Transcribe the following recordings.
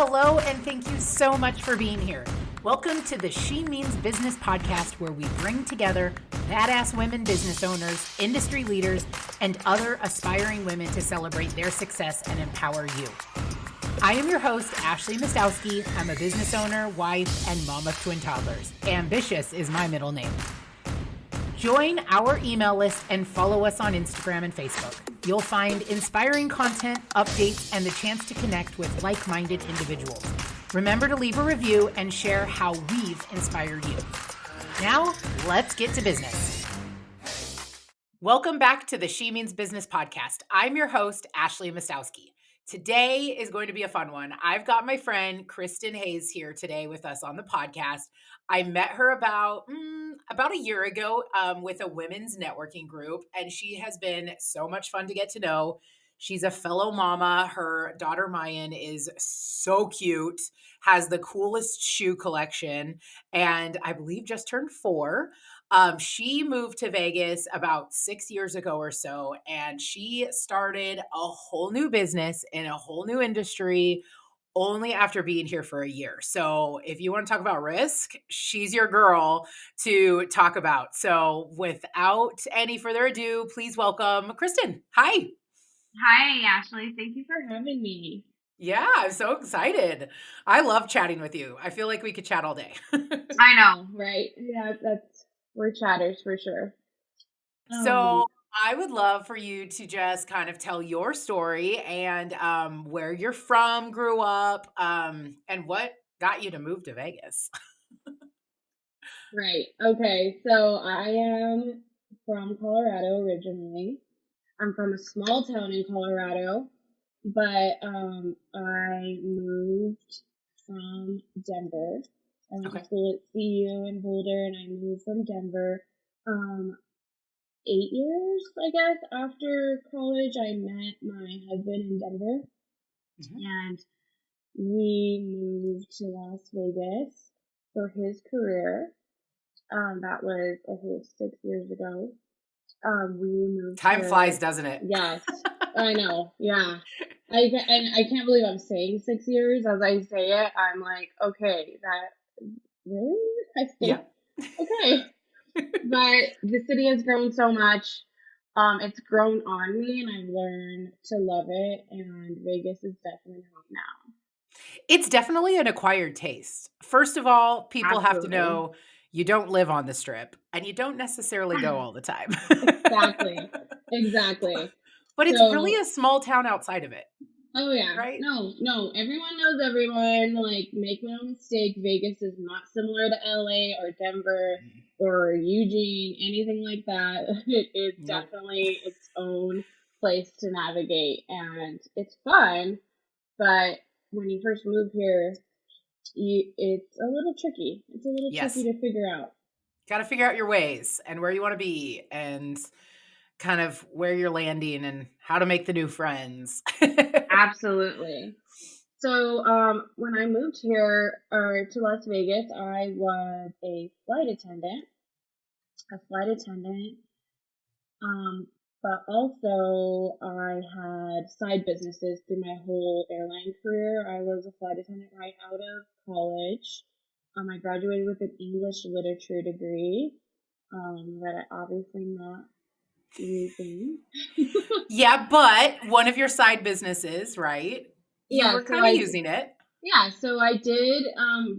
Hello, and thank you so much for being here. Welcome to the She Means Business podcast, where we bring together badass women business owners, industry leaders, and other aspiring women to celebrate their success and empower you. I am your host, Ashley Mastowski. I'm a business owner, wife, and mom of twin toddlers. Ambitious is my middle name. Join our email list and follow us on Instagram and Facebook. You'll find inspiring content, updates, and the chance to connect with like-minded individuals. Remember to leave a review and share how we've inspired you. Now, let's get to business. Welcome back to the She Means Business podcast. I'm your host, Ashley Mastowski. Today is going to be a fun one. I've got my friend Kristin Hayes here today with us on the podcast. I met her about a year ago with a women's networking group, and she has been so much fun to get to know. She's a fellow mama. Her daughter Mayan is so cute, has the coolest shoe collection, and I believe just turned 4. She moved to Vegas about 6 years ago or so, and she started a whole new business in a whole new industry only after being here for a year. So if you want to talk about risk, she's your girl to talk about. So without any further ado, please welcome Kristin. Hi. Hi, Ashley. Thank you for having me. Yeah, I'm so excited. I love chatting with you. I feel like we could chat all day. I know, right? Yeah, we're chatters for sure. So I would love for you to just kind of tell your story and where you're from, grew up, and what got you to move to Vegas. Right. Okay. So I am from Colorado originally. I'm from a small town in Colorado, but I moved from Denver. I went to school at CU in Boulder, and I moved from Denver. 8 years, I guess, after college, I met my husband in Denver, and we moved to Las Vegas for his career. That was, I think, 6 years ago. We moved. Time flies, doesn't it? Yes, I know. Yeah, I can't believe I'm saying 6 years. As I say it, I'm like, okay, that really? I think, okay. But the city has grown so much. It's grown on me, and I've learned to love it. And Vegas is definitely home now. It's definitely an acquired taste. First of all, people have to know you don't live on the Strip, and you don't necessarily go all the time. Exactly. But it's really a small town outside of it. Oh, yeah. Right? No. Everyone knows everyone. Like, make no mistake, Vegas is not similar to LA or Denver or Eugene, anything like that. It's definitely its own place to navigate, and it's fun. But when you first move here, it's a little tricky. It's a little tricky to figure out. Got to figure out your ways and where you want to be and kind of where you're landing and how to make the new friends. Absolutely. So when I moved here to Las Vegas, I was a flight attendant. But also I had side businesses through my whole airline career. I was a flight attendant right out of college. I graduated with an English literature degree that I obviously not using. Yeah, but one of your side businesses, right? You were kind of using it. Yeah, so I did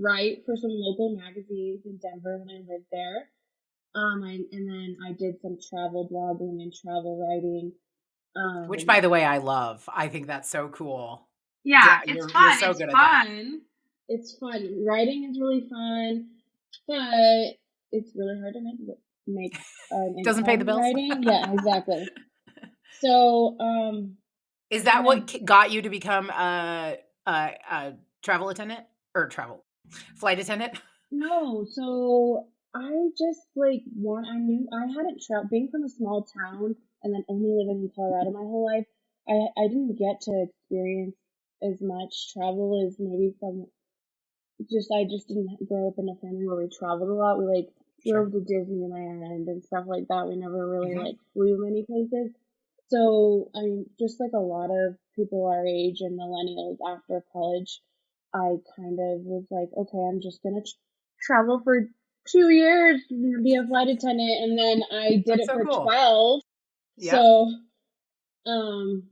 write for some local magazines in Denver when I lived there. And then I did some travel blogging and travel writing. Which, by the way, I love. I think that's so cool. Yeah, it's fun. You're so good at that. It's fun. Writing is really fun, but it's really hard to make doesn't pay the bills. Writing. Yeah, exactly. So, is that what got you to become a travel attendant or flight attendant? No, so I just I hadn't traveled, being from a small town and then only living in Colorado my whole life. I didn't get to experience as much travel as maybe I just didn't grow up in a family where we traveled a lot. We drove to Disneyland and stuff like that. We never really flew many places. So I mean, just like a lot of people our age and millennials after college, I kind of was like, okay, I'm just going to travel for 2 years, be a flight attendant. And then I did That's it so for cool. 12. Yep. So, um,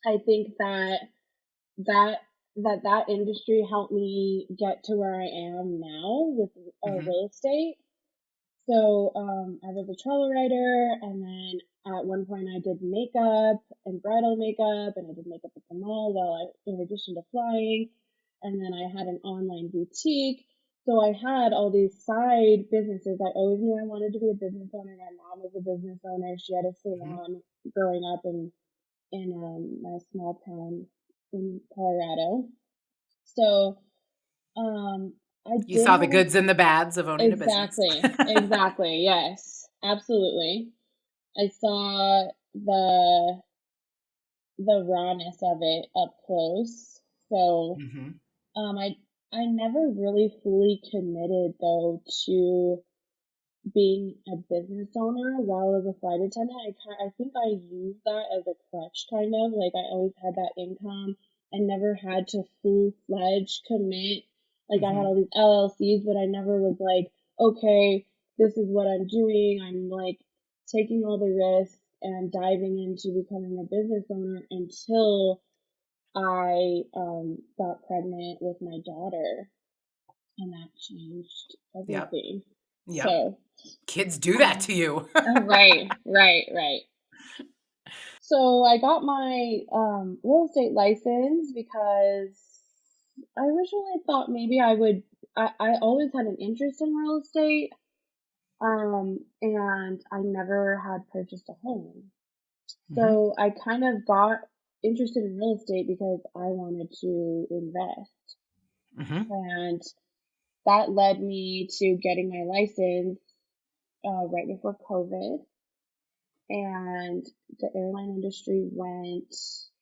I think that industry helped me get to where I am now with Mm-hmm. real estate. So I was a travel writer, and then at one point I did makeup and bridal makeup, and I did makeup at the mall in addition to flying. And then I had an online boutique. So I had all these side businesses. I always knew I wanted to be a business owner. My mom was a business owner. She had a Mm-hmm. salon growing up in my small town in Colorado. So I You did saw the have a goods and the bads of owning a business. exactly, yes, absolutely. I saw the rawness of it up close. So Mm-hmm. I never really fully committed though to being a business owner while as a flight attendant. I think I used that as a crutch kind of, like I always had that income. I never had to full-fledged commit. Like I had Mm-hmm. all these LLCs, but I never was like, okay, this is what I'm doing. I'm like taking all the risks and diving into becoming a business owner until I got pregnant with my daughter, and that changed Yep. everything. Yep. So, Kids do that um, to you. right. So I got my real estate license because I originally thought maybe I would. I always had an interest in real estate, and I never had purchased a home. Mm-hmm. So I kind of got interested in real estate because I wanted to invest. Mm-hmm. And that led me to getting my license right before COVID. And the airline industry went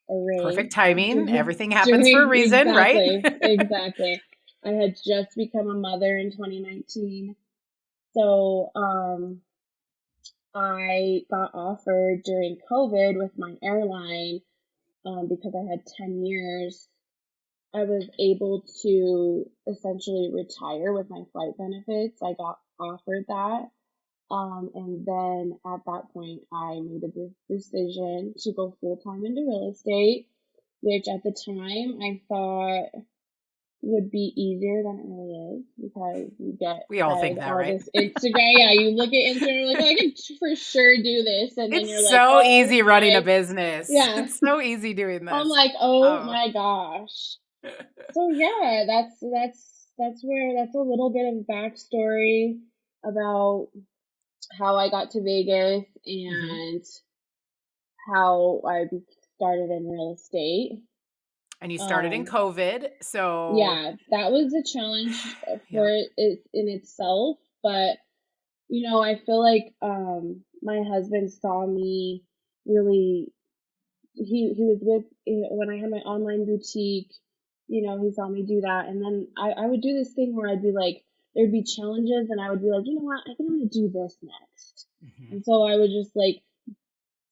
array Perfect timing. during, Everything happens for a during reason, right? exactly. I had just become a mother in 2019. So I got offered during COVID with my airline because I had 10 years. I was able to essentially retire with my flight benefits. I got offered that. And then at that point, I made a decision to go full time into real estate, which at the time I thought would be easier than it really is because you get We all fed think that, all right? this Instagram. Yeah, you look at Instagram, you're like, oh, I can for sure do this. And then It's you're like, so oh easy running a my, business. yeah. It's so easy doing I'm this. like, oh Oh. my gosh. So yeah, that's a little bit of backstory about how I got to Vegas Mm-hmm. and how I started in real estate. And you started in Um, COVID. So, yeah, that was a challenge for yep. it in itself, but I feel like my husband saw me really. He was with when I had my online boutique. He saw me do that, and then I would do this thing where I'd be like, there'd be challenges, and I would be like, you know what, I think I'm gonna do this next. Mm-hmm. And so I would just like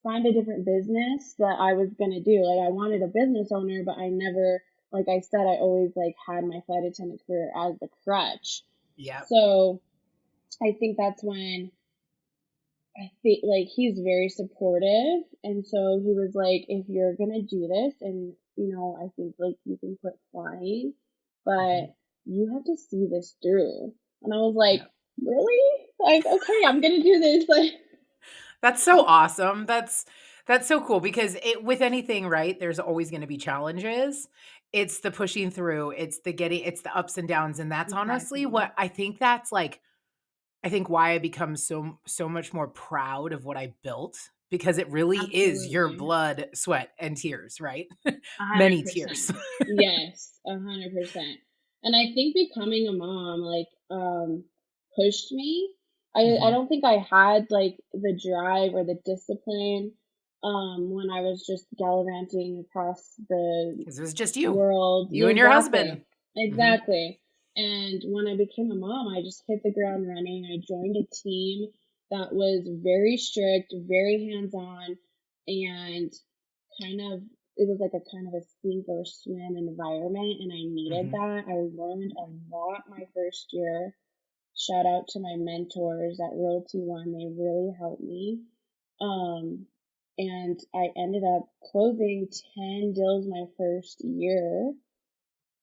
find a different business that I was gonna do. Like I wanted a business owner, but I never, like I said, I always like had my flight attendant career as the crutch. Yep. So I think that's when I think like he's very supportive, and so he was like, if you're gonna do this, and I think like you can quit flying, Mm-hmm. but you have to see this through. And I was like, Yep. really? Like, okay, I'm gonna do this. Like, That's so awesome. That's so cool because with anything, right? There's always going to be challenges. It's the pushing through, it's the ups and downs, and that's honestly exactly, what I think that's like I think why I become so much more proud of what I built because it really is your absolutely, blood, sweat, and tears, right? Many 100%. tears. Yes, 100%. And I think becoming a mom like pushed me. I Mhm. don't think I had like the drive or the discipline when I was just gallivanting across the 'Cause it was just you. world. You Yeah, and your husband. exactly. Mhm. Exactly. And when I became a mom, I just hit the ground running. I joined a team that was very strict, very hands on, and kind of it was like a kind of a sink or swim environment, and I needed Mm-hmm. that. I learned a lot my first year. Shout out to my mentors at Realty One. They really helped me. And I ended up closing 10 deals my first year.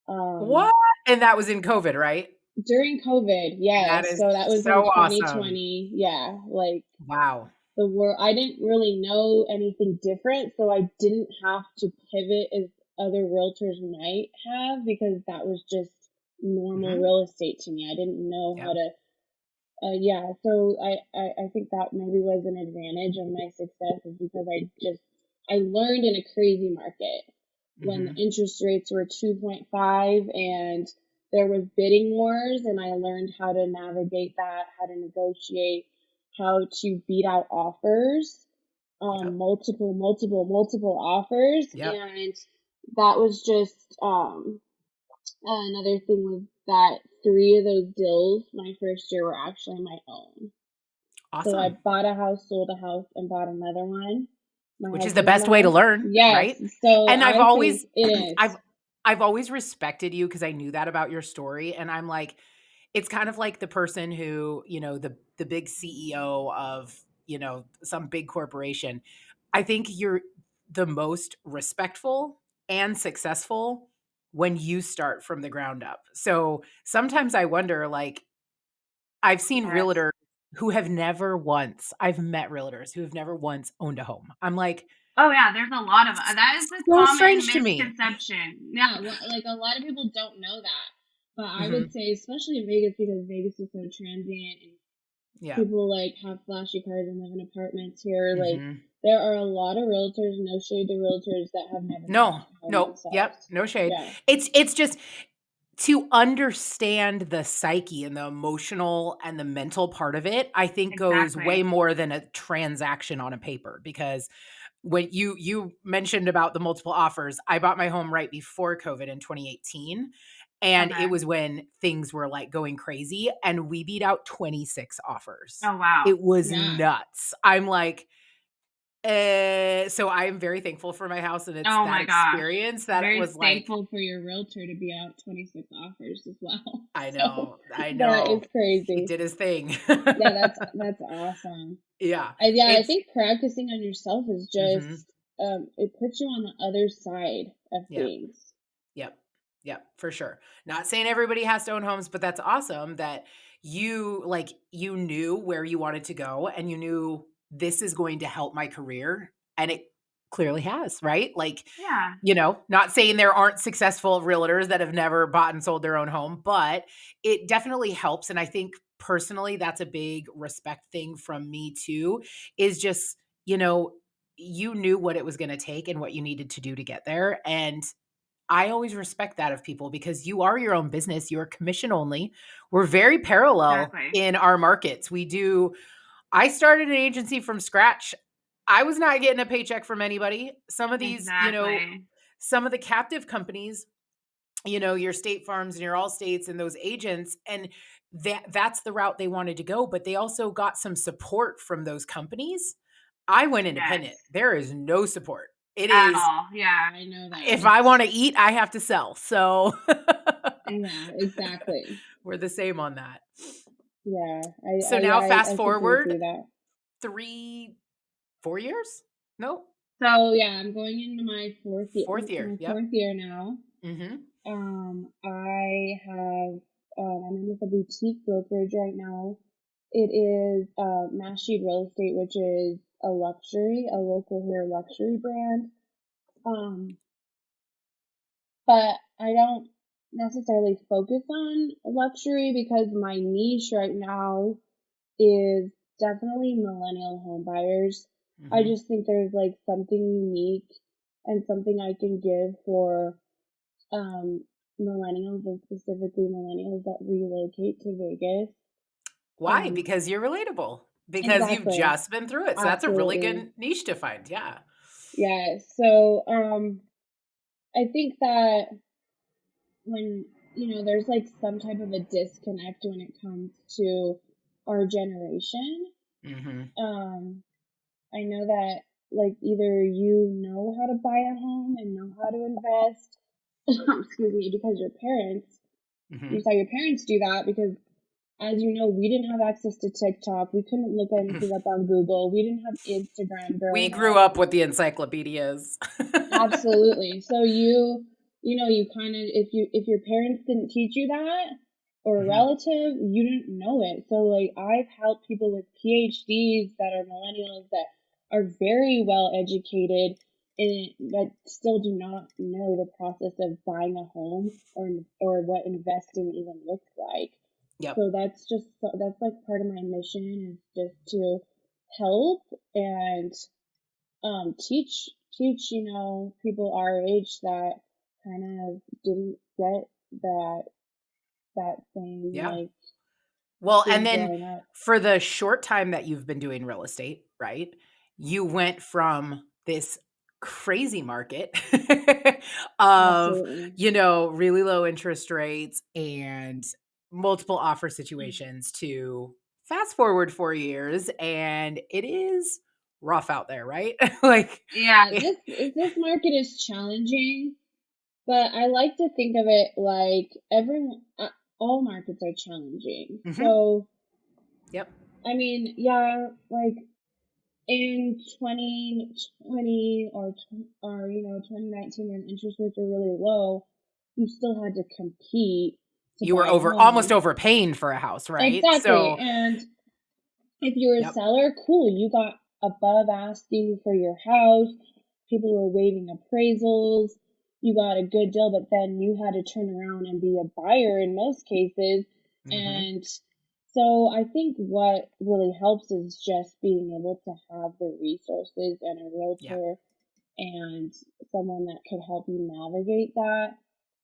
What? And that was in COVID, right? During COVID, That yes. is So that was in so awesome. 2020. Yeah, like Wow. the world, I didn't really know anything different, so I didn't have to pivot as other realtors might have, because that was just normal Mm-hmm. real estate to me. I didn't know how Yep. to, yeah, so I think that maybe was an advantage of my success, is because I learned in a crazy market when the Mm-hmm. interest rates were 2.5 and there was bidding wars, and I learned how to navigate that, how to negotiate, how to beat out offers, Yep. multiple offers. Yep. And that was just, another thing was that 3 of those deals my first year were actually my own. So I Awesome. bought a house, sold a house, and bought another one. My Which is the husband and best way to I. learn, Yes. right? So And I've I always think it I've is. I've always respected you because I knew that about your story, and I'm like, it's kind of like the person who, the big CEO of, some big corporation. I think you're the most respectful and successful when you start from the ground up. So sometimes I wonder, like, I've seen Yes. realtors I've met realtors who have never once owned a home. I'm like, Oh yeah, there's a lot of that is a so common strange to me. misconception. Yeah, like a lot of people don't know that. But I would Mhm. say, especially in Vegas, because Vegas is so transient and Yeah. people like have flashy cars and live in apartments here. Like Mhm. there are a lot of realtors, no shade to realtors, that have never bought No. a home Nope. Yep. themselves. No shade. Yeah, It's just to understand the psyche and the emotional and the mental part of it, I think goes way exactly. more than a transaction on a paper. Because when you mentioned about the multiple offers, I bought my home right before COVID in 2018, and it Okay. was when things were like going crazy, and we beat out 26 offers. Oh wow. It was Yeah. nuts. I'm like, so I'm very thankful for my house, and it's Oh that my gosh. experience that it Very was like, thankful for your realtor to be out 26 offers as well. I So know, I that is know. He crazy. did his thing. Yeah, that's awesome. Yeah. Yeah, I It's think practicing on yourself is mhm. just, it puts you on the other side of Yep. things. Yep. Yep, for sure. Not saying everybody has to own homes, but that's awesome that you knew where you wanted to go, and you knew this is going to help my career, and it clearly has, right? Like, Yeah. not saying there aren't successful realtors that have never bought and sold their own home, but it definitely helps. And I think personally, that's a big respect thing from me too, is just, you know, you knew what it was going to take and what you needed to do to get there. And I always respect that of people because you are your own business. You're commission only. We're very parallel Exactly. in our markets. I started an agency from scratch. I was not getting a paycheck from anybody. Exactly. Some of the captive companies, your State Farms and your Allstates and those agents, and that's the route they wanted to go, but they also got some support from those companies. I went independent. Yes. There is no support. It At is, all. Yeah, I know if that. I want to eat, I have to sell. So Yeah, exactly. we're the same on that. Yeah, So now fast I completely forward see that. 3, 4 years? No, So yeah, I'm going into my fourth year. my Yep. fourth year now. Mhm. I have, I'm in with a boutique brokerage right now. It is Mashede Real Estate, which is a local here luxury brand. Um, but I don't necessarily focus on luxury because my niche right now is definitely millennial home buyers. I Mhm. just think there's like something unique and something I can give for um, millennials, and specifically millennials that relocate to Vegas. Why? Um, Because you're relatable. Because you've exactly, just been through it. So that's a really absolutely, good niche to find. Yeah. yeah. So I think that when there's like some type of a disconnect when it comes to our generation. Mhm. Um, I know that like either you know how to buy a home and know how to invest, excuse me, because your parents, Mm-hmm. you saw your parents do that because, as you know, we didn't have access to TikTok. We couldn't look anything up on Google. We didn't have Instagram We growing grew up. up with the encyclopedias. Absolutely. So you know, you kind of, if your parents didn't teach you that, or a Mhm. relative, you didn't know it. So like I've helped people with PhDs that are millennials that are very well educated and that still do not know the process of buying a home or what investing even looks like. Yep. So that's like part of my mission, is just to help and teach you know, people our age that kind of didn't get that same Yeah. like Well, and thing then growing up. for the short time that you've been doing real estate, right? You went from this crazy market of, Absolutely. really low interest rates and multiple offer Mm. situations to fast forward 4 years and it is rough out there, right? Like Yeah, this market is challenging, but I like to think of it like all markets are challenging. Mhm. So, Yep. I mean, yeah, like in 2020 or you know 2019 when interest rates were really low, you still had to compete to You were buy a almost home. overpaying for a house, right? Exactly. So, And if you were a yep. seller, cool, you got above asking for your house. People were waiving appraisals. You got a good deal, but then you had to turn around and be a buyer in most cases. Mhm. And so I think what really helps is just being able to have the resources and a Yeah. realtor and someone that could help you navigate that,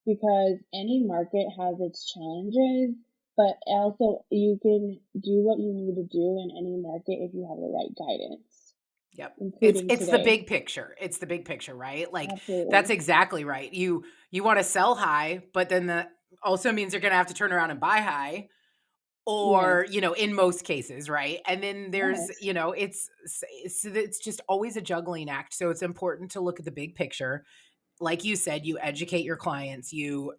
because any market has its challenges, but also you can do what you need to do in any market if you have the right guidance, Yep. It's including it's the today. big picture. It's the big picture, right? Like that's Absolutely. exactly right. You want to sell high, but then that also means you're going to have to turn around and buy high Yes. or, in most cases, right? And then there's, Yes. it's just always a juggling act. So it's important to look at the big picture. Like you said, you educate your clients, you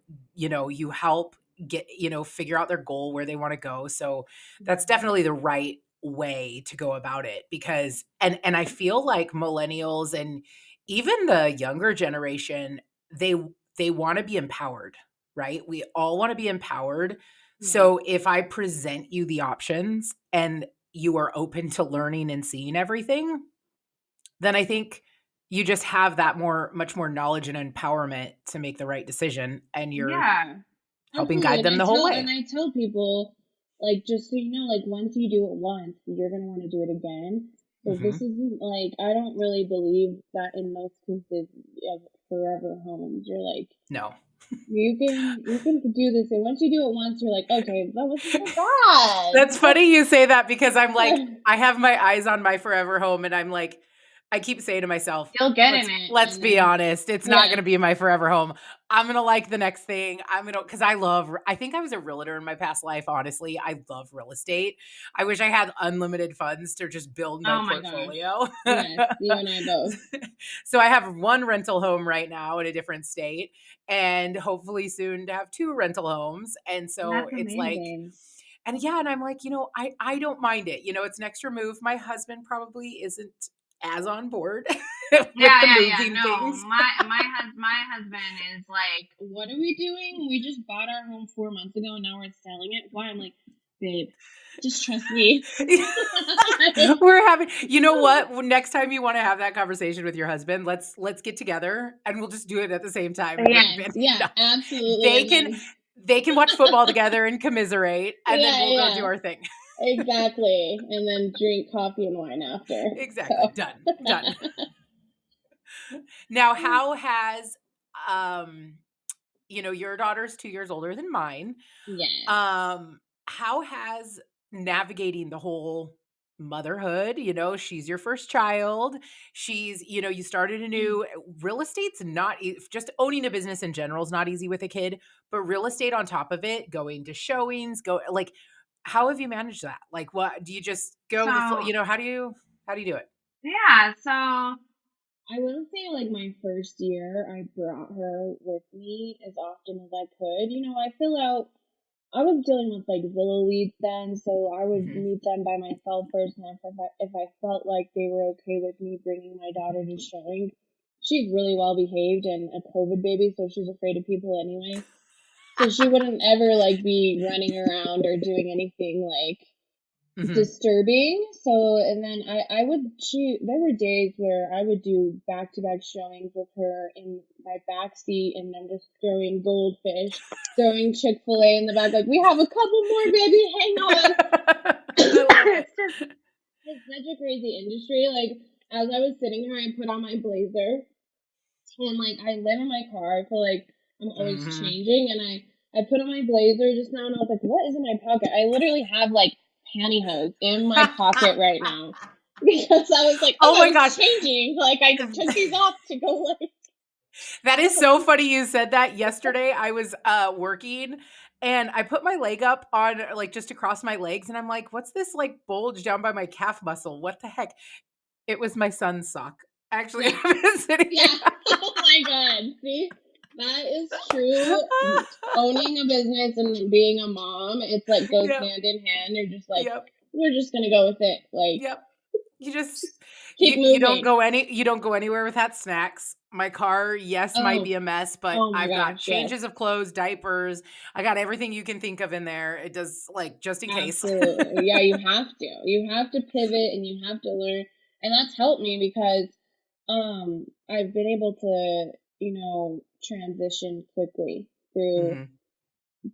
help get, figure out their goal, where they want to go. So that's Mhm. definitely the right way to go about it because and I feel like millennials and even the younger generation, they they want to be empowered, right? We all want to be empowered. Yes. So if I present you the options and you are open to learning and seeing everything, then I think you just have that much more knowledge and empowerment to make the right decision, and you're Yeah. helping Absolutely. guide them the whole way. And I tell people, like, just so you know, like, once you do it once, you're gonna want to do it again. So this Mhm. isn't like, I don't really believe that in most cases of forever homes. You're like, No. you can do this, and once you do it once, you're like, okay, that wasn't so bad. That's funny you say that because I'm like, I have my eyes on my forever home and I'm like, I keep saying to myself, You'll get in let's it, let's and be then honest, it's not yes. gonna be my forever home. I'm gonna like the next thing. I'm gonna because I think I was a realtor in my past life, honestly. I love real estate. I wish I had unlimited funds to just build my Oh my gosh. portfolio. Yes, you and I both. So I have one rental home right now in a different state and hopefully soon to have two rental homes. And so That's it's like, amazing. and yeah, and I'm like, I don't mind it. It's an extra move. My husband probably isn't as on board with Yeah, the yeah, yeah. moving No, things. my husband is like, what are we doing? We just bought our home 4 months ago, and now we're selling it. Why? I'm like, babe, just trust me. We're having, you know what? Next time you want to have that conversation with your husband, let's get together and we'll just do it at the same time and make a Yes, family. yeah, No. absolutely. They And can then, they can watch football together and commiserate, and then yeah, we'll go do yeah, our thing. exactly. And then drink coffee and wine after. Exactly. So, Done. Done. Now, how has um your daughter's 2 years older than mine. yes. Um, how has navigating the whole motherhood, she's your first child. You started a new real estate's not just owning a business in general is not easy with a kid, but real estate on top of it, going to showings, go like how have you managed that? Like what do you just go with the flow? So How do you do it? Yeah, so I will say, like, my first year, I brought her with me as often as I could. I was dealing with, like, Zillow leads then, so I would Mhm. meet them by myself first, and if I felt like they were okay with me bringing my daughter to showing, she's really well behaved and a COVID baby, so she's afraid of people anyway. So she wouldn't ever, like, be running around or doing anything, like, Mhm. disturbing. So, and then there were days where I would do back to back showings with her in my back seat, and I'm just throwing goldfish, throwing Chick-fil-A in the back, like, we have a couple more, baby, hang on. I love it. It's such a crazy industry. Like, as I was sitting here, I put on my blazer, and like, I live in my car. I feel like I'm always Mhm. changing, and I put on my blazer just now, and I was like, what is in my pocket? I literally have like pantyhose in my pocket right now because I was like, oh, Oh I my was gosh. changing. Like, I took these off to go like. That is so funny you said that. Yesterday I was working and I put my leg up on like just across my legs and I'm like, what's this like bulge down by my calf muscle? What the heck? It was my son's sock. Actually, Yeah, I've been sitting yeah. Oh my god. See, that is true. Owning a business and being a mom, it's like goes Yep. hand in hand. You're just like, Yep. we're just gonna go with it. Like, Yep. You just just keep moving. you don't go anywhere without snacks. My car, yes, might Oh, be a mess, but oh my I've got gosh, yes. changes of clothes, diapers. I got everything you can think of in there. It does like just in case. Absolutely. Yeah, you have to. You have to pivot and you have to learn. And that's helped me because I've been able to, transition quickly through Mhm.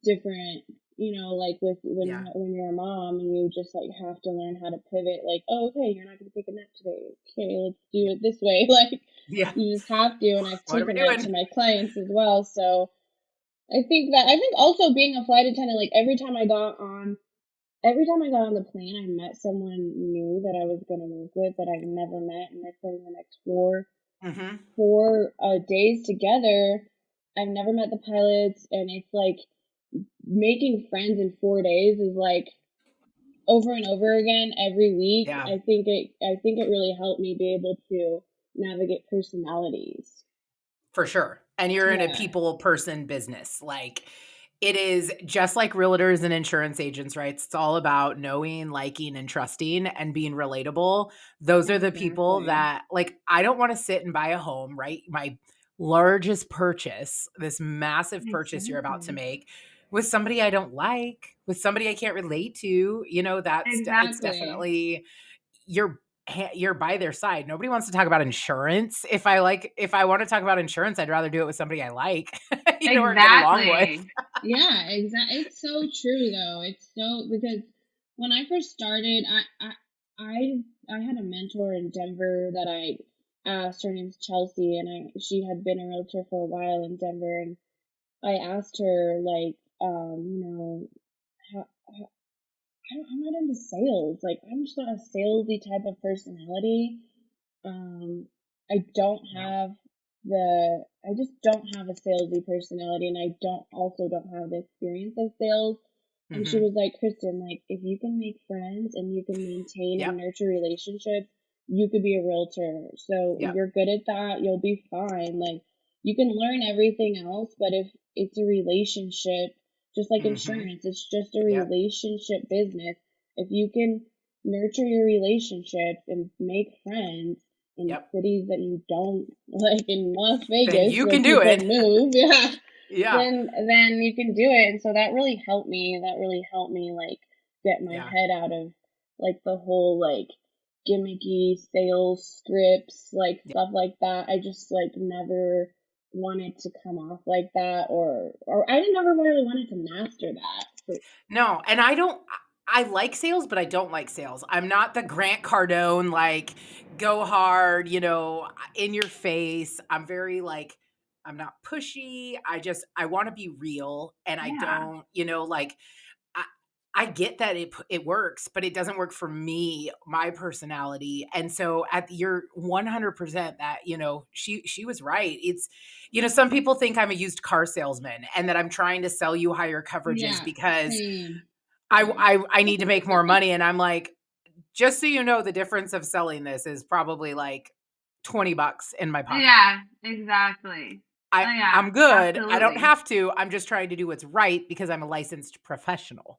different, like with Yeah. when you're a mom and you just like have to learn how to pivot, like, oh, okay, you're not going to take a nap today. Okay, let's do it this way. Like, Yeah. you just have to, and I've What are we taken that to doing? my clients as well. So I think also being a flight attendant, like every time I got on the plane, I met someone new that I was going to work with that I've never met, and for the next Mhm. four days together, I've never met the pilots, and it's like making friends in 4 days is like over and over again every week. Yeah. I think it really helped me be able to navigate personalities. For sure. And you're in a Yeah, people person business. Like it is just like realtors and insurance agents, right? It's all about knowing, liking, and trusting and being relatable. Those are the people exactly, that like I don't want to sit and buy a home, right? My largest purchase, this massive purchase you're about to exactly, make with somebody I don't like, with somebody I can't relate to, it's exactly. definitely you're you're by their side. Nobody wants to talk about insurance. If I want to talk about insurance, I'd rather do it with somebody I like, or get along with. Exactly. Yeah, exactly. It's so true though. It's so because when I first started, I had a mentor in Denver that I asked. Her name's Chelsea, and she had been a realtor for a while in Denver, and I asked her like, how I'm not into sales. Like, I'm just not a salesy type of personality. I don't Yeah. have I just don't have a salesy personality, and I don't have the experience of sales. And she Mhm. was like, Kristin, like, if you can make friends and you can maintain and Yep. nurture relationships, you could be a realtor. So Yep. you're good at that. You'll be fine. Like, you can learn everything else, but if it's a relationship, just like Mhm. insurance, it's just a Yep. relationship business. If you can nurture your relationships and make friends in Yep. cities that you don't like in Las Then Vegas you where can do people it. move, yeah, Yeah. then you can do it. And so that really helped me. That really helped me like get my Yeah. head out of like the whole like gimmicky sales scripts, like Yeah. stuff like that. I just like never wanted to come off like that, or I didn't never really wanted to master that. So, No, and I like sales, but I don't like sales. I'm not the Grant Cardone, like, go hard, in your face. I'm very like, I'm not pushy. I want to be real. And I yeah, don't, like, I, I get that it works, but it doesn't work for me, my personality. And so you're 100% that, she was right. It's, some people think I'm a used car salesman and that I'm trying to sell you higher coverages yeah, because same, I same. I I need to make more money, and I'm like, just so you know, the difference of selling this is probably like $20 in my pocket. Yeah, exactly. Oh, yeah, I'm good. I don't absolutely. have to. I'm just trying to do what's right because I'm a licensed professional.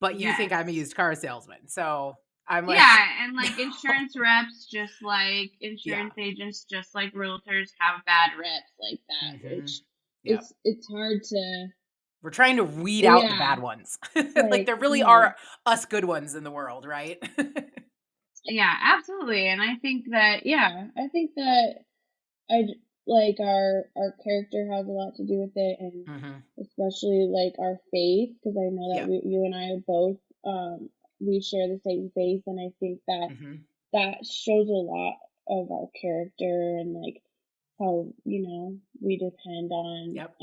But you think Yes. I'm a used car salesman. So I'm like, Yeah, and like insurance reps, just like yeah. insurance agents, just like realtors have bad reps like that, Mhm. which Yep. it's hard to, We're trying to weed out the yeah, bad ones. Like like, there really yeah, are us good ones in the world, right? yeah, absolutely. And I think that, yeah, I think that like our character has a lot to do with it, and Mhm. especially like our faith, because I know that Yep. you and I both we share the same faith, and I think that Mhm. that shows a lot of our character and like how we depend on Yep.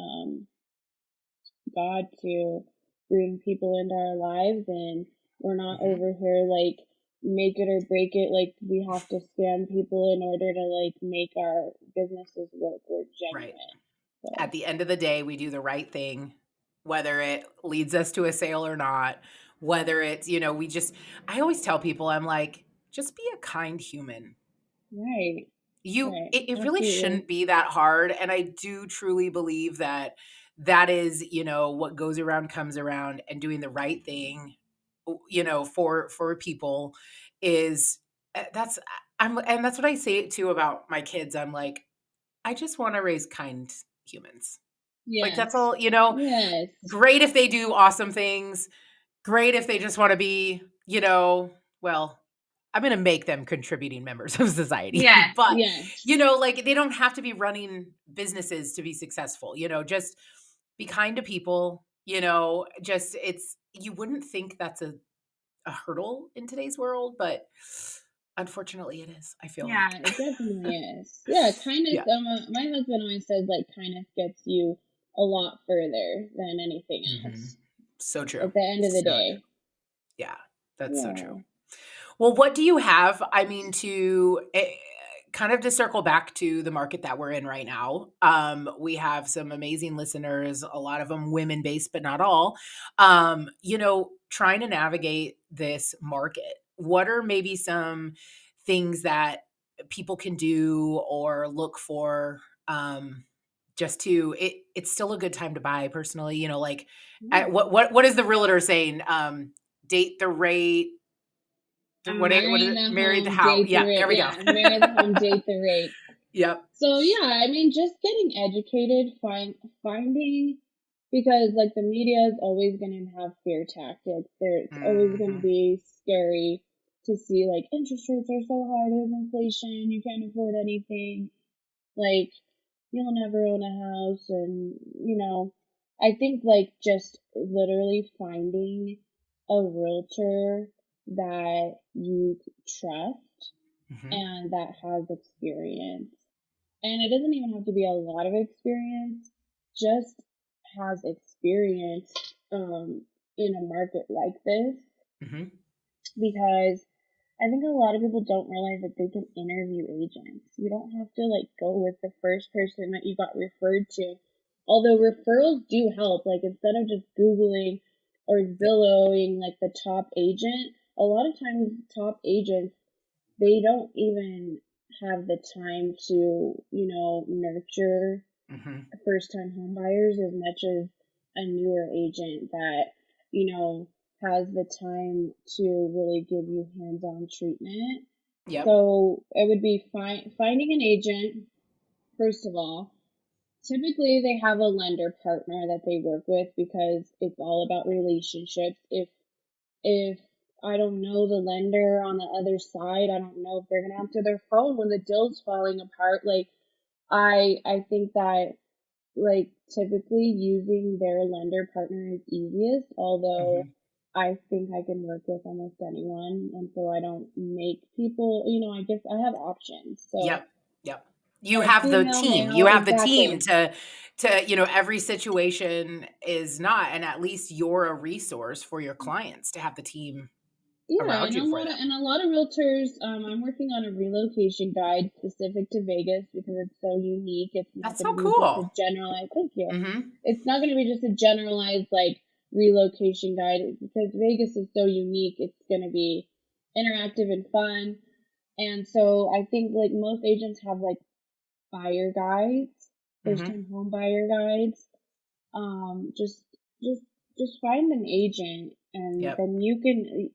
God to bring people into our lives, and we're not Mhm. over here like make it or break it, like we have to scam people in order to like make our businesses work. We're Right. genuine. At So the end of the day, we do the right thing, whether it leads us to a sale or not, whether it's, I always tell people, I'm like, just be a kind human. right, right, It really absolutely. shouldn't be that hard. And I do truly believe that that is, what goes around comes around, and doing the right thing, for people is that's and that's what I say too about my kids. I'm like, I just want to raise kind humans. Like that's Yes, all, yes, great if they do awesome things. Great if they just want to be, well, I'm going to make them contributing members of society. yes, But, yes, like they don't have to be running businesses to be successful, just be kind to people, just you wouldn't think that's a hurdle in today's world, but unfortunately it is, I feel yeah, like. it definitely is. Yeah, kindness. Yeah. My husband always says like kindness gets you a lot further than anything Mhm. else. So true. At the end of the So day. true. Yeah, that's so true. Yeah. Well, what do you have? I mean, to kind of to circle back to the market that we're in right now, we have some amazing listeners, a lot of them women based, but not all. Trying to navigate this market. What are maybe some things that people can do or look for? Just to it's still a good time to buy personally, like Yeah. what is the realtor saying? Date the rate, I'm what is marrying it? the Marry the home, how. date the Yeah, rate. there we go. Yeah, marry the home, date the rate. Yep. So yeah, I mean, just getting educated, finding, because like the media is always going to have fear tactics. It's always going to Mhm. be scary to see like interest rates are so high, there's inflation, you can't afford anything, like you'll never own a house, and I think like just literally finding a realtor that you trust Mhm. and that has experience. And it doesn't even have to be a lot of experience, just has experience in a market like this. Mhm. Because I think a lot of people don't realize that they can interview agents. You don't have to like go with the first person that you got referred to. Although referrals do help, like instead of just Googling or Yep. Zillowing like the top agent, a lot of times top agents, they don't even have the time to, nurture Mhm. first time home buyers as much as a newer agent that, has the time to really give you hands on treatment. Yep. So it would be finding an agent, first of all. Typically, they have a lender partner that they work with because it's all about relationships. If I don't know the lender on the other side, I don't know if they're gonna answer their phone when the deal's falling apart. Like I think that like typically using their lender partner is easiest, although Mhm. I think I can work with almost anyone, and so I don't make people, I guess I have options. So, Yep. Yep. You but have the female, team. You male, have the team exactly. to, every situation is not, and at least you're a resource for your clients to have the team Yeah, around and you for them. a lot of realtors. I'm working on a relocation guide specific to Vegas because it's so unique. It's not That's going to so be just a cool. generalized. Thank you. Mhm. It's not going to be just a generalized like relocation guide because Vegas is so unique. It's going to be interactive and fun. And so I think like most agents have like buyer guides, first Mm-hmm. time home buyer guides. Just just just find an agent, and Yep. then you can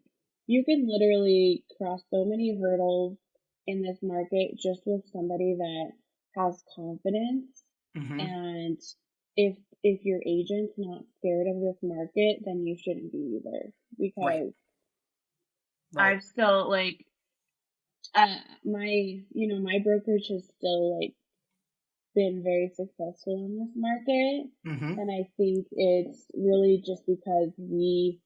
literally cross so many hurdles in this market just with somebody that has confidence. Mm-hmm. And if your agent's not scared of this market, then you shouldn't be either, Right. because Right. I've still like, my brokerage has still like been very successful in this market. Mm-hmm. And I think it's really just because we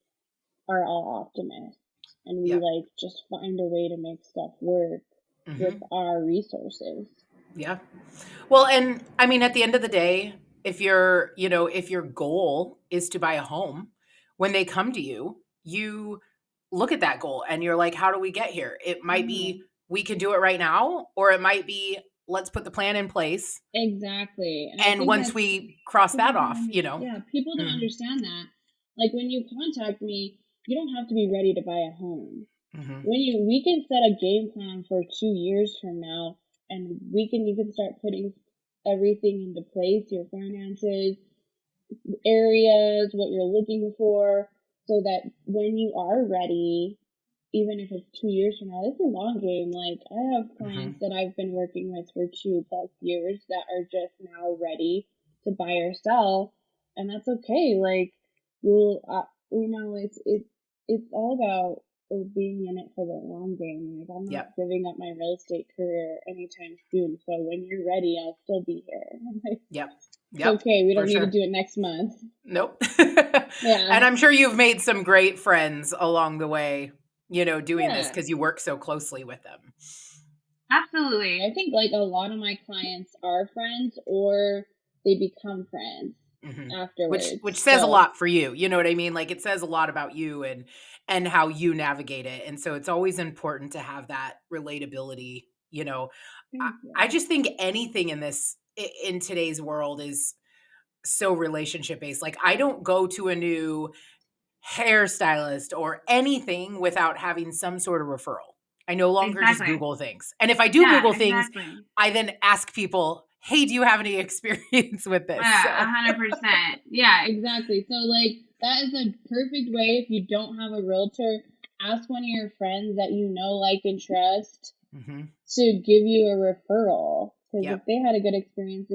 are all optimists, and we Yep. like just find a way to make stuff work with Mm-hmm. our resources. Yeah. Well, and I mean, at the end of the day, if if your goal is to buy a home, when they come to you, you look at that goal and you're like, how do we get here? It might Yeah, be we can do it right now, or it might be let's put the plan in place. exactly. And I And think once that's we cross people that don't off, yeah, people don't Mm-hmm. understand that. Like when you contact me, you don't have to be ready to buy a home. Mm-hmm. We can set a game plan for 2 years from now, and you can start putting everything into place, your finances, areas, what you're looking for, so that when you are ready, even if it's 2 years from now, it's a long game. Like I have Mm-hmm. clients that I've been working with for 2+ years that are just now ready to buy or sell, and that's okay. Like it's all about being in it for the long game. Like I'm not Yep. giving up my real estate career anytime soon. So when you're ready, I'll still be here. Like, Yep. it's Yep. okay. We For don't need to sure. do it next month. Nope. Yeah. And I'm sure you've made some great friends along the way, doing this Yeah. because you work so closely with them. absolutely. I think like a lot of my clients are friends, or they become friends Hmm. Which afterwards. says a So lot for you. You know what I mean? Like it says a lot about you and how you navigate it. And so it's always important to have that relatability. I, thank I you. just think anything in today's world is so relationship based. Like I don't go to a new hairstylist or anything without having some sort of referral. I no longer just Exactly. Google things. And if I do Yeah, Google things, exactly. I then ask people, hey, do you have any experience with this? Yeah, So, 100%. Yeah, Exactly. So like that is a perfect way, if you don't have a realtor, ask one of your friends that you know, like, and trust hmm, to give you a referral. Because if yep, they had a good experience,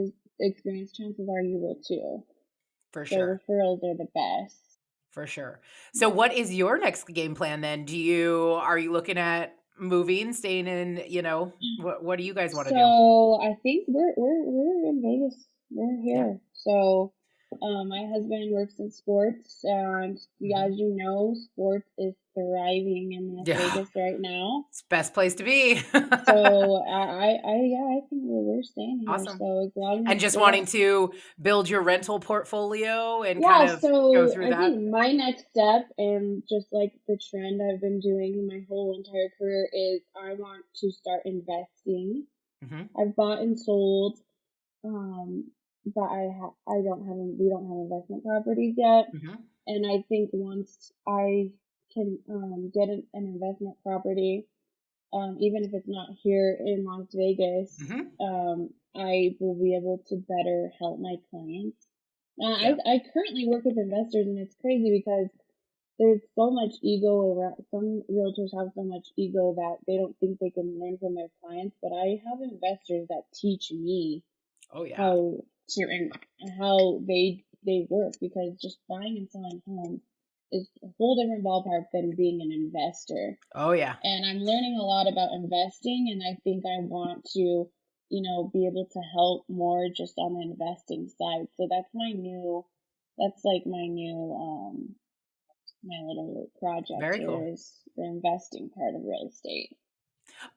chances are you will too. for So sure. referrals are the best. For sure. So what is your next game plan then? Are you looking at moving, staying in, what do you guys want to do? So I think we're in Vegas. We're Yeah. here. So my husband works in sports, and Hmm. as you know, sports is thriving in Las Yeah. Vegas right now. It's best place to be. So I think we're staying here. Awesome. So as long And as just they got wanting to build your rental portfolio and kind yeah, of go so through I that. think my next step, and just like the trend I've been doing my whole entire career, is I want to start investing. Hmm. I've bought and sold, but I don't have we don't have investment properties yet, Hmm. and I think once I can get an investment property, even if it's not here in Las Vegas, Hmm. I will be able to better help my clients. Yep. I currently work with investors, and it's crazy because there's so much ego around. Some realtors have so much ego that they don't think they can learn from their clients, but I have investors that teach me Oh yeah. how to and how they work, because just buying and selling homes is a whole different ballpark than being an investor. Oh yeah. And I'm learning a lot about investing, and I think I want to, be able to help more just on the investing side. So that's like my little project Very here, cool. is the investing part of real estate.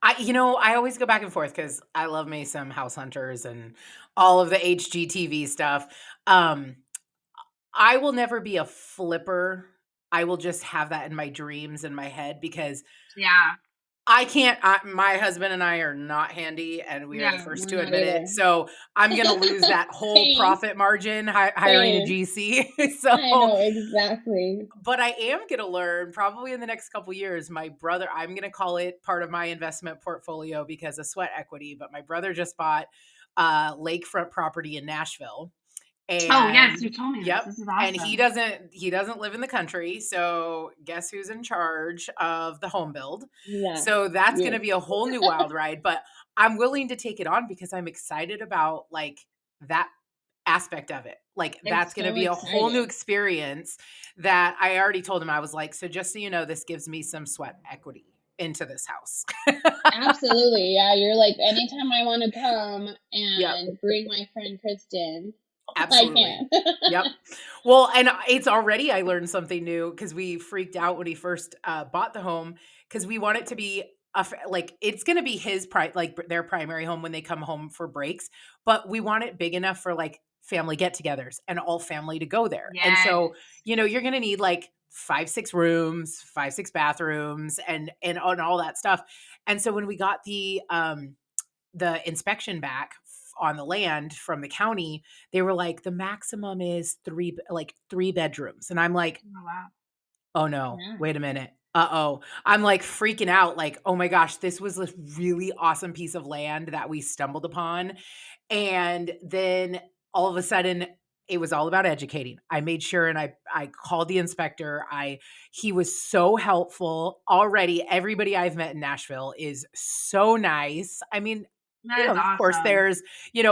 I always go back and forth because I love me some House Hunters and all of the HGTV stuff. Um, I will never be a flipper. I will just have that in my dreams in my head because yeah. I can't. My husband and I are not handy, and we are the Yeah, first We're to not admit it. either. So I'm gonna lose that whole Same, profit margin hiring a same. GC. I So, know exactly. but I am gonna learn probably in the next couple years. My brother, I'm gonna call it part of my investment portfolio because of sweat equity. But my brother just bought lakefront property in Nashville, Oh, yes, and you told me this. yep, This is and he awesome. doesn't live in the country, so guess who's in charge of the home build? Yeah, So that's going to you. be a whole new wild ride, but I'm willing to take it on because I'm excited about like that aspect of it. Like that's It's going to so be a whole new exciting. experience that I already told him. I was like, so just so you know, this gives me some sweat equity into this house. Absolutely. Yeah, you're like, anytime I want to come Yep. and bring my friend Kristin, I Absolutely. can. Yep. Well, and it's already I learned something new because we freaked out when he first bought the home because we want it to be like it's going to be his their primary home when they come home for breaks, but we want it big enough for like family get-togethers and all family to go there. And Yes. so, you're going to need like 5-6 rooms, 5-6 bathrooms and all that stuff. And so when we got the inspection back on the land from the county, they were like, the maximum is three bedrooms. And I'm like, Oh, wow. oh no, Yeah. wait a minute. Uh-oh. I'm like freaking out, like, oh my gosh, this was a really awesome piece of land that we stumbled upon. And then all of a sudden, it was all about educating. I made sure and I called the inspector. He was so helpful. Already everybody I've met in Nashville is so nice. I mean, That is of course awesome. there's,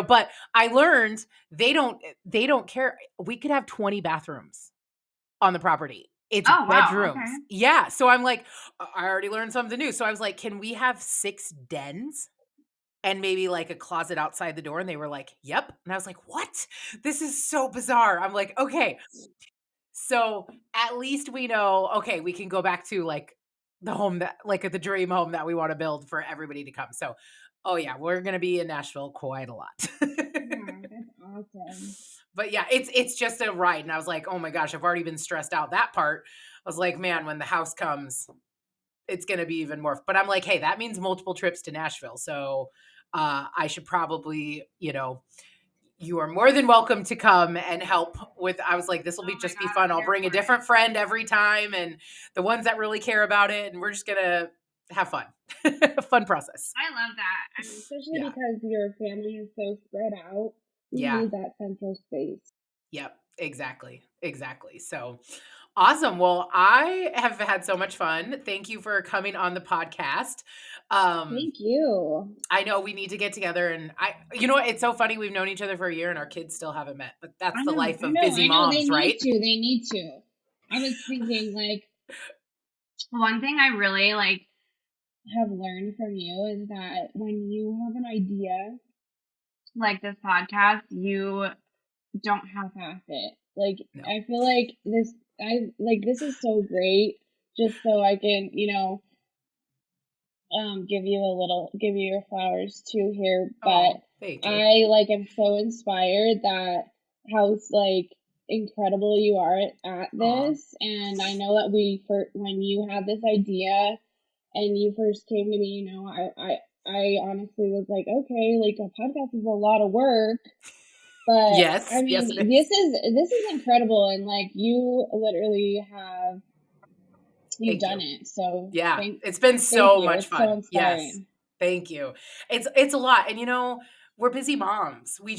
but I learned they don't care. We could have 20 bathrooms on the property. It's Oh, wow. Okay. bedrooms. Yeah. So I'm like, I already learned something new. So I was like, can we have 6 dens? And maybe like a closet outside the door. And they were like, yep. And I was like, what? This is so bizarre. I'm like, okay. So at least we know, okay, we can go back to like the home that, like the dream home that we want to build for everybody to come. So, oh yeah, we're going to be in Nashville quite a lot. Yeah, that's awesome. But yeah, it's just a ride. And I was like, oh my gosh, I've already been stressed out that part. I was like, man, when the house comes, it's going to be even more. But I'm like, hey, that means multiple trips to Nashville. So I should probably, you are more than welcome to come and help with. I was like, this will be Oh my just be God, fun. I'm I'll here bring a for it. different friend every time and the ones that really care about it. And we're just going to have fun. Fun process. I love that. Especially Yeah. because your family is so spread out. You Yeah. need that central space. Yep. Exactly. Exactly. So awesome. Well, I have had so much fun. Thank you for coming on the podcast. Thank you. I know we need to get together and you know what? It's so funny. We've known each other for a year and our kids still haven't met, but that's I the know, life I of know, busy I know. They moms, need right? to. They need to. I was thinking, like, One thing I really like, have learned from you is that when you have an idea, this podcast, you don't half-ass it. Like, No. I feel like this is so great. Just so I can, give you your flowers too here. But Oh, thank you. I am so inspired that how incredible you are at Aw. this. And I know that when you had this idea and you first came to me, I honestly was like, okay, a podcast is a lot of work. But I Yes. Yes, mean, it is. this is incredible, and you literally you've Thank done you. it. So Yeah. thank It's been thank so you. much It's so fun. Yes. inspiring. Thank you. It's a lot. And we're busy moms. We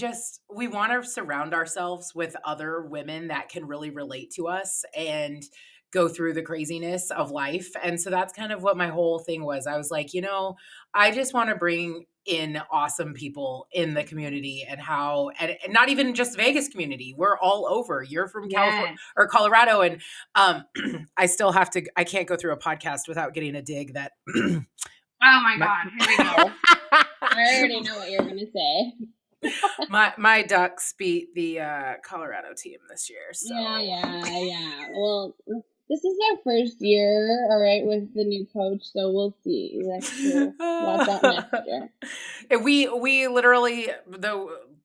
want to surround ourselves with other women that can really relate to us and go through the craziness of life. And so that's kind of what my whole thing was. I was like, I just want to bring in awesome people in the community and not even just Vegas community. We're all over. You're from California yes. or Colorado. And I can't go through a podcast without getting a dig that Oh my my God, here we go. I already know what you're gonna say. my Ducks beat the Colorado team this year. So Yeah. Well, this is our first year, all right, with the new coach, so we'll see. We'll watch out next year. And we literally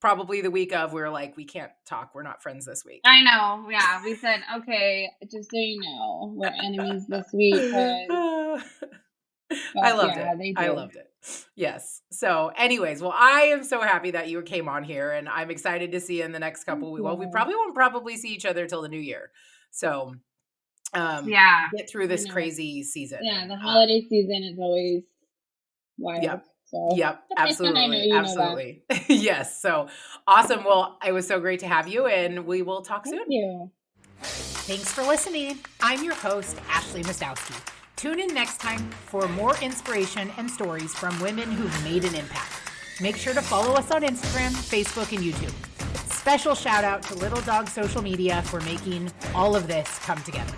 probably the week of we were like, we can't talk. We're not friends this week. I know. Yeah, we said, okay, just so you know, we're enemies this week because I But loved yeah, it. they I do. loved it. Yes. So anyways, well, I am so happy that you came on here, and I'm excited to see you in the next Thank couple weeks. Well, we you. probably see each other till the new year. So Yeah. get through I this know. crazy season. Yeah, And the holiday season is always wild. yep. So Yep, I know absolutely. you know that. Absolutely. Yes. So awesome. Well, it was so great to have you, and we will talk Thank soon. you. Thanks for listening. I'm your host, Ashley Mastowski. Tune in next time for more inspiration and stories from women who've made an impact. Make sure to follow us on Instagram, Facebook, and YouTube. Special shout out to Little Dog Social Media for making all of this come together.